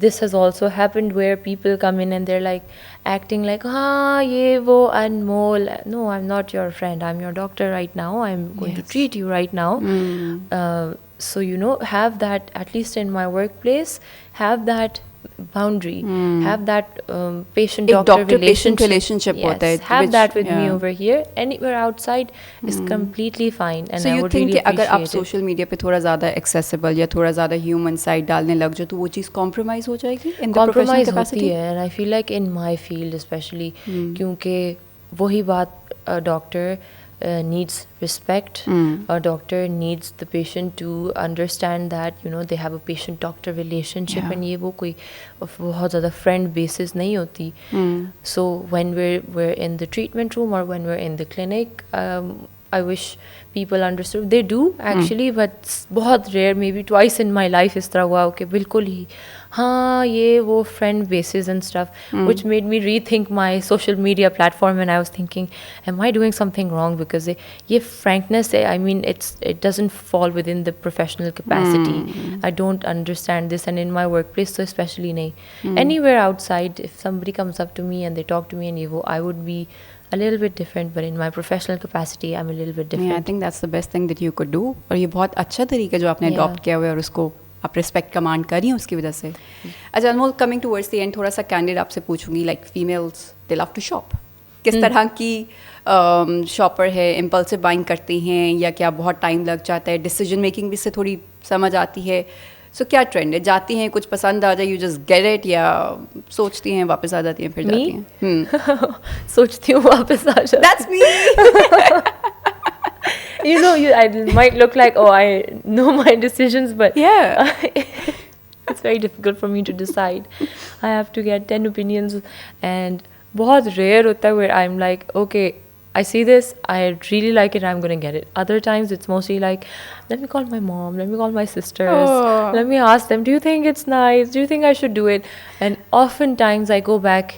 This has also happened where people come in and they're like acting like ye wo Anmol. No, I'm not your friend, I'm your doctor right now, I'm going to treat you right now. So you know, have that, at least in my workplace, have that boundary, have that patient-doctor relationship. Yes, have that with me over here. Anywhere outside is completely fine, and so I you would think really अगर आप appreciate it. Social media पे थोड़ा ज़्यादा accessible या थोड़ा ज़्यादा human side डालने लग जाओ तो वो चीज़ कॉम्प्रोमाइज़ हो जाएगी in the professional Compromise capacity? होती है, and I feel like in my field especially, क्योंकि वही बात doctor needs respect. A doctor needs the patient to understand that you know they have a patient-doctor relationship, and ये वो कोई बहुत ज़्यादा friend basis नहीं होती. So when we're in the treatment room or when we're in the clinic, I wish people understood. They do actually, but बहुत rare, maybe twice in my life इस तरह हुआ कि बिल्कुल ही हाँ ये वो friend basis and stuff, which made me rethink my social media platform, and I was thinking, am I doing something wrong? Because ये frankness, I mean, it doesn't fall within the professional capacity. I don't understand this, and in my workplace, so especially नहीं. Anywhere outside, if somebody comes up to me and they talk to me and ये वो, I would be a little bit different, but in my professional capacity, I'm a little bit different. Yeah, I think that's the best thing that you could do. और ये बहुत अच्छा तरीका जो आपने adopt किया हुआ है और उसको आप रिस्पेक्ट कमांड कर रही हैं उसकी वजह से. अच्छा Anmol, coming towards the end थोड़ा सा कैंडिड आपसे पूछूंगी, like females they love to shop. किस तरह की शॉपर है, इम्पल्सिव बाइंग करती हैं या क्या बहुत टाइम लग जाता है, डिसीजन मेकिंग भी इससे थोड़ी समझ आती है. सो क्या ट्रेंड है, जाती हैं कुछ पसंद आ जाए, यू जस्ट गेट इट, या सोचती हैं वापस आ जाती हैं फिर जाती हैं? सोचती हूँ वापस आ जाती. That's me. You know, I might look like, oh, I know my decisions, but Yeah. it's very difficult for me to decide. I have to get 10 opinions, and बहुत rare होता है where I'm like, okay, I see this, I really like it, I'm going to get it. Other times it's mostly like, let me call my mom, let me call my sisters, let me ask them, do you think it's nice, do you think I should do it? And oftentimes I go back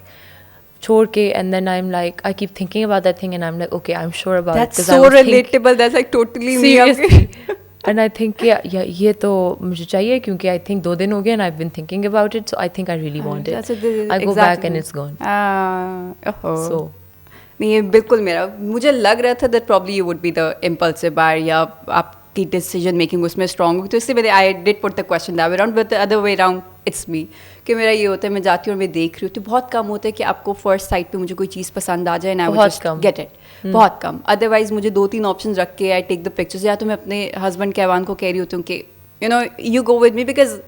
छोड़ के, and then I'm like, I keep thinking about that thing and I'm like, okay, I'm sure about That's it. That's so relatable. That's like totally me. Seriously. And I think ये तो मुझे चाहिए क्योंकि I think 2 दिन हो गए and I've been thinking about it, so I think I really want it. I go back and it's gone. So नहीं, ये बिल्कुल मेरा, मुझे लग रहा था that probably you would be the impulsive buyer या आपकी डिसीजन मेकिंग उसमें स्ट्रॉन्ग होगी, तो इसलिए मैंने I did put the question that way around, but the other way around it's me कि मेरा ये होता है, मैं जाती हूँ और मैं देख रही हूँ, तो बहुत कम होता है कि आपको फर्स्ट साइट पे मुझे कोई चीज़ पसंद आ जाए and I would just get it. बहुत कम. अदरवाइज मुझे 2-3 ऑप्शन रख के आई टेक द पिक्चर्स, या तो मैं अपने हस्बैंड कहवान को कह रही होती हूँ कि you no you go with me because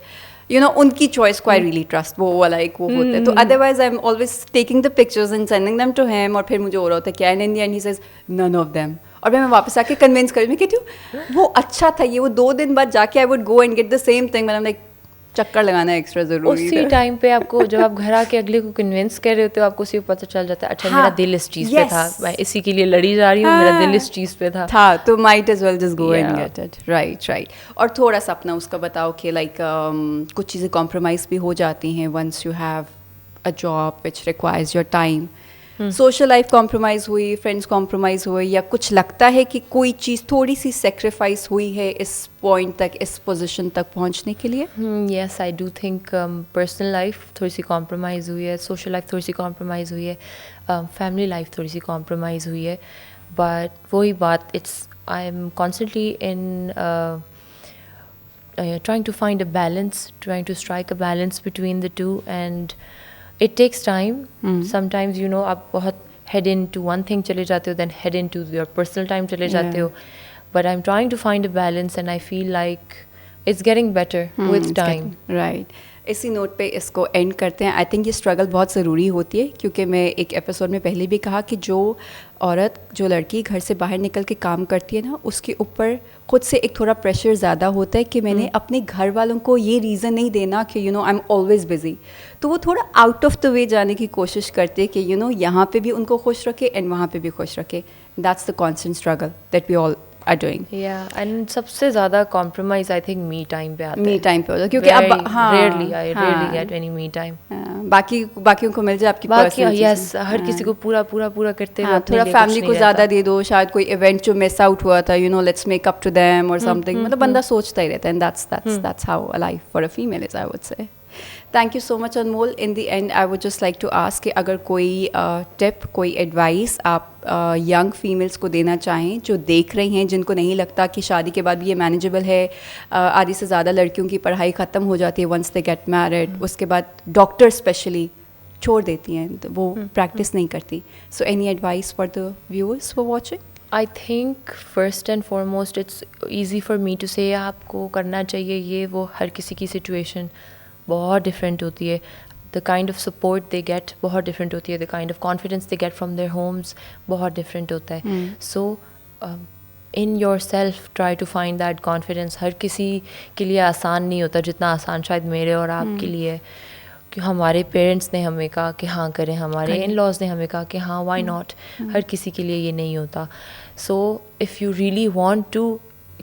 you no उनकी चॉइस को आई रियली ट्रस्ट, वो वाला एक वो होता है. तो otherwise I am always taking the pictures and sending them to him, और फिर मुझे हो रहा होता है क्या, and in the end he says none of them, और मैं वापस आके कन्विंस कर, मैं कहती हूँ वो अच्छा था, ये वो 2 दिन बाद जाके I would go and get the same thing. मतलब लाइक चक्कर लगाना एक्स्ट्रा जरूरी है. उसी टाइम पे आपको जब आप घर आके अगले को कन्विंस कर रहे होते हो, आपको सिर्फ पता चल जाता है, अच्छा मेरा दिल इस चीज़ पे था, मैं इसी के लिए लड़ी जा रही हूँ, मेरा दिल इस चीज़ पे था, तो might as well just go and get it. Right. और थोड़ा सा अपना उसका बताओ कि लाइक कुछ चीज़ें कॉम्प्रोमाइज़ भी हो जाती हैं once you have a job which requires your time. Social life compromise हुई, फ्रेंड्स कॉम्प्रोमाइज़ हुए, या कुछ लगता है कि कोई चीज़ थोड़ी सी सेक्रीफाइस हुई है इस पॉइंट तक, इस पोजीशन तक पहुंचने के लिए? Yes, I do think personal life थोड़ी सी कॉम्प्रोमाइज़ हुई है, सोशल लाइफ थोड़ी सी कॉम्प्रोमाइज़ हुई है, फैमिली लाइफ थोड़ी सी कॉम्प्रोमाइज़ हुई है, बट वही बात, it's I am constantly in trying to find a balance, trying to strike a balance between the two, and it takes time. Sometimes, you know, आप बहुत head into one thing चले जाते हो, then head into your personal time चले जाते हो. But I'm trying to find a balance, and I feel like it's getting better with time. Right. इसी note पे इसको एंड करते हैं. आई थिंक ये स्ट्रगल बहुत ज़रूरी होती है, क्योंकि मैं एक एपिसोड में पहले भी कहा कि जो औरत, जो लड़की घर से बाहर निकल के काम करती है ना, उसके ऊपर खुद से एक थोड़ा प्रेशर ज़्यादा होता है कि मैंने अपने घर वालों को ये रीज़न नहीं देना कि you no I am always busy. तो वो थोड़ा आउट ऑफ द वे जाने की कोशिश करते हैं कि यू नो यहाँ पे भी उनको खुश रखे एंड वहाँ पे भी खुश रखे. That's the constant struggle that we all are doing. Yeah, and सबसे ज़्यादा compromise I think me time पे आता है. Me time पे होता है, क्योंकि अब rarely get any me time. बाकियों को मिल जाए आपकी personal चीज़ें. Yes, हर किसी को पूरा करते हुए थोड़ा फैमिली को ज़्यादा दे दो, शायद कोई इवेंट जो मिस आउट हुआ था, you know, let's make up to them or something. मतलब बंदा सोचता ही रहता है, and that's how a life for a female is, I would say. Thank you so much, Anmol. In the end, I would just like to ask कि अगर कोई tip, कोई advice आप यंग फीमेल्स को देना चाहें जो देख रही हैं, जिनको नहीं लगता कि शादी के बाद भी ये मैनेजेबल है, आधी से ज़्यादा लड़कियों की पढ़ाई ख़त्म हो जाती है वंस दे गेट मैरिड, उसके बाद डॉक्टर स्पेशली छोड़ देती हैं, तो वो प्रैक्टिस नहीं करती. So any advice for the viewers for watching? I think first and foremost it's easy for me to say आपको करना चाहिए ये वो. हर किसी की सिचुएशन बहुत डिफरेंट होती है, the kind of support they get बहुत डिफरेंट होती है, the kind of confidence they get from their homes बहुत डिफरेंट होता है. So in yourself try to find that confidence. हर किसी के लिए आसान नहीं होता जितना आसान शायद मेरे और आपके लिए है, कि हमारे पेरेंट्स ने हमें कहा कि हाँ करें, हमारे इन लॉज ने हमें कहा कि हाँ वाई नॉट. हर किसी के लिए ये नहीं होता. So if you really want to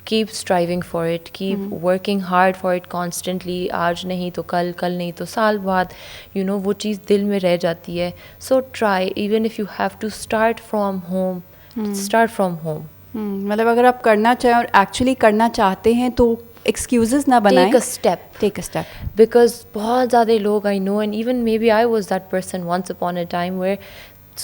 keep striving for it, keep working hard for it constantly, आज नहीं तो कल, कल नहीं तो साल बाद, you know, वो चीज़ दिल में रह जाती है. So try, even if you have to start from home, start from home. मतलब अगर आप करना चाहें और एक्चुअली करना चाहते हैं तो excuses ना बनाएं. Take a step. Because बहुत ज़्यादा लोग I know, and even maybe I was that person once upon a time where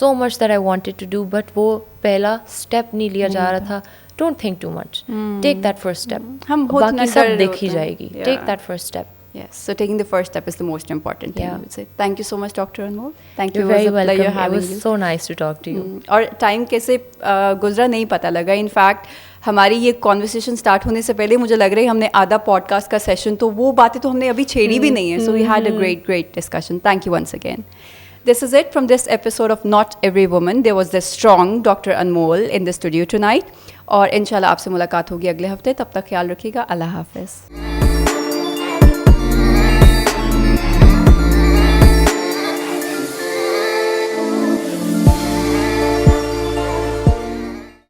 so much that I wanted to do, but वो पहला step नहीं लिया जा रहा था. Don't think too much. Take that first step. हम बहुत बाकी ना सब डर देखी होते हैं. जाएगी. Yeah. Take that first step. Yes, so taking the first step is the most important thing, Yeah. I would say. Thank you so much, Dr. Anmol. Thank You're you. It very was a pleasure welcome. It having was you. so nice to talk to you. और time कैसे गुजरा नहीं पता लगा. In fact हमारी ये conversation start होने से पहले मुझे लग रहा है हमने आधा पॉडकास्ट का सेशन, तो वो बातें तो हमने अभी छेड़ी भी नहीं है. So we had a great discussion. Thank you once again. This is it from this episode of Not Every Woman. There was this strong Dr. Anmol in the studio tonight. और इंशाल्लाह आपसे मुलाकात होगी अगले हफ्ते. तब तक ख्याल रखिएगा. अल्लाह हाफिज़.